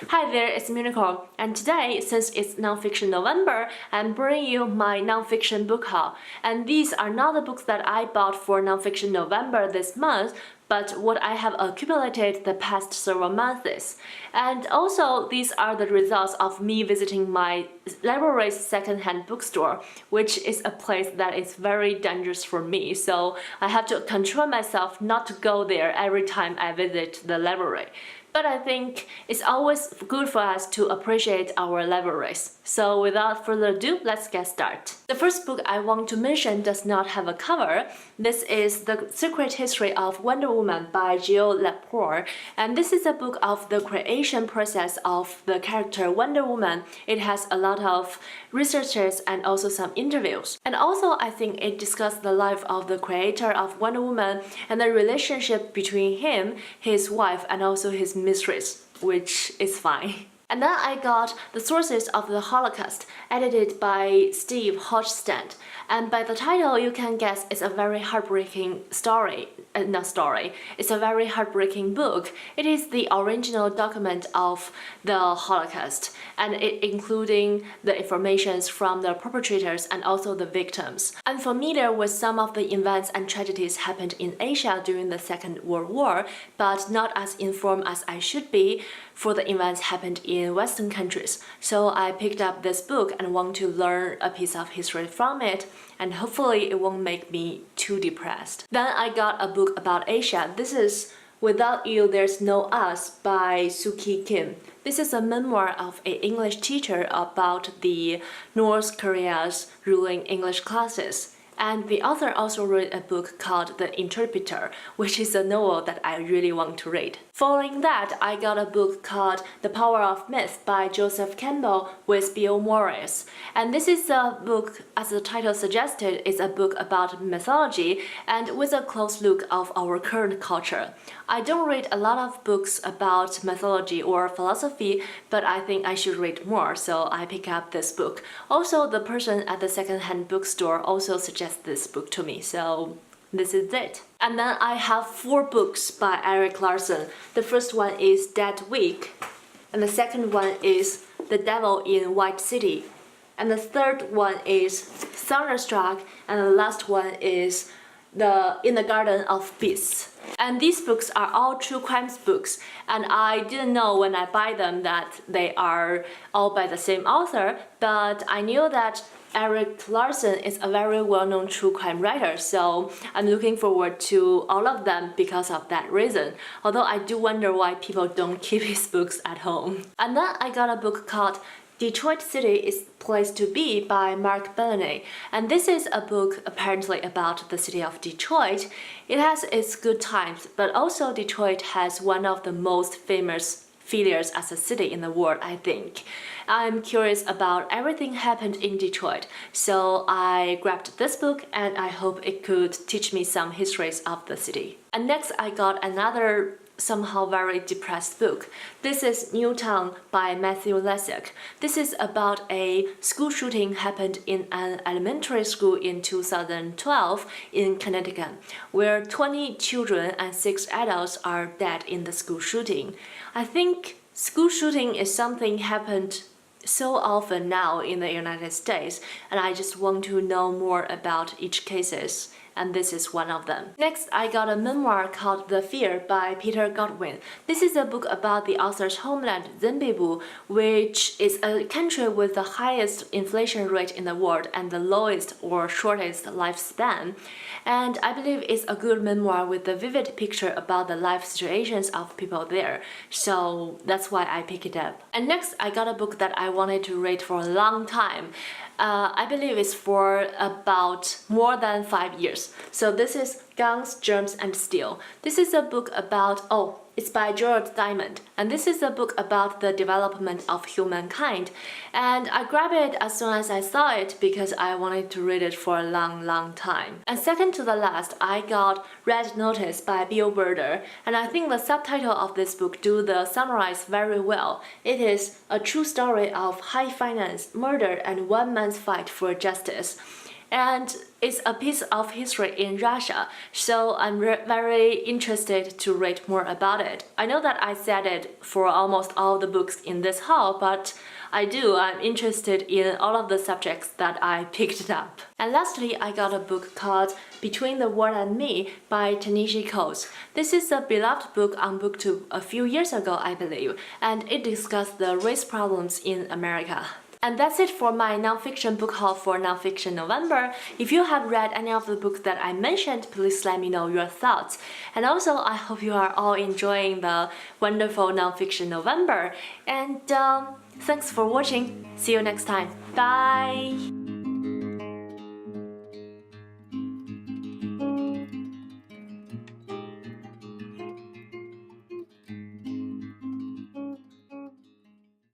Hi there, it's Meonicorn, and today, since it's Nonfiction November, I'm bringing you my nonfiction book haul. And these are not the books that I bought for Nonfiction November this month, but what I have accumulated the past several months. And also, these are the results of me visiting my library's second-hand bookstore, which is a place that is very dangerous for me, so I have to control myself not to go there every time I visit the library. But I think it's always good for us to appreciate our libraries. So without further ado, let's get started. The first book I want to mention does not have a cover. This is The Secret History of Wonder Woman by Jill Lepore. And this is a book of the creation process of the character Wonder Woman. It has a lot of researches and also some interviews. And also I think it discusses the life of the creator of Wonder Woman and the relationship between him, his wife, and also his mistress, which is fine. And then I got The Sources of the Holocaust, edited by Steve Hochstand. And by the title, you can guess it's a very heartbreaking story. It's a very heartbreaking book. It is the original document of the Holocaust, and it including the informations from the perpetrators and also the victims. I'm familiar with some of the events and tragedies happened in Asia during the Second World War, but not as informed as I should be for the events happened in Western countries. So I picked up this book and want to learn a piece of history from it, and hopefully it won't make me too depressed. Then I got a book about Asia. This is Without You There's No Us by Suki Kim. This is a memoir of an English teacher about the North Korea's ruling English classes. And the author also wrote a book called The Interpreter, which is a novel that I really want to read. Following that, I got a book called The Power of Myth by Joseph Campbell with Bill Morris. And this is a book, as the title suggested, is a book about mythology and with a close look of our current culture. I don't read a lot of books about mythology or philosophy, but I think I should read more, so I pick up this book. Also, the person at the second-hand bookstore also suggested this book to me, so this is it. And then I have 4 books by Erik Larson. The first one is Dead Week, and the second one is The Devil in White City, and the third one is Thunderstruck, and the last one is In the Garden of Beasts. And these books are all true crime books, and I didn't know when I buy them that they are all by the same author, but I knew that Erik Larson is a very well-known true crime writer, so I'm looking forward to all of them because of that reason, although I do wonder why people don't keep his books at home. And then I got a book called Detroit City is Place to Be by Mark Bellany, and this is a book apparently about the city of Detroit. It has its good times, but also Detroit has one of the most famous failures as a city in the world, I think. I'm curious about everything happened in Detroit, so I grabbed this book and I hope it could teach me some histories of the city. And next I got another somehow very depressed book. This is Newtown by Matthew Lessig. This is about a school shooting happened in an elementary school in 2012 in Connecticut, where 20 children and 6 adults are dead in the school shooting. I think school shooting is something happened so often now in the United States, and I just want to know more about each cases, and this is one of them. Next, I got a memoir called The Fear by Peter Godwin. This is a book about the author's homeland, Zimbabwe, which is a country with the highest inflation rate in the world and the lowest or shortest lifespan. And I believe it's a good memoir with a vivid picture about the life situations of people there. So that's why I picked it up. And next, I got a book that I wanted to read for a long time. I believe it's for about more than 5 years. So this is Guns, Germs, and Steel. This is a book about, it's by Gerald Diamond, and this is a book about the development of humankind. And I grabbed it as soon as I saw it because I wanted to read it for a long time. And second to the last, I got Red Notice by Bill Burder, and I think the subtitle of this book do the summarize very well. It is a true story of high finance, murder, and one man's fight for justice. and it's a piece of history in Russia, so I'm very interested to read more about it. I know that I said it for almost all the books in this haul, but I'm interested in all of the subjects that I picked up. And lastly, I got a book called Between the World and Me by Ta-Nehisi Coates. This is a beloved book on BookTube a few years ago, I believe, and it discussed the race problems in America. And that's it for my nonfiction book haul for Nonfiction November. If you have read any of the books that I mentioned, please let me know your thoughts. And also, I hope you are all enjoying the wonderful Nonfiction November. And thanks for watching. See you next time. Bye!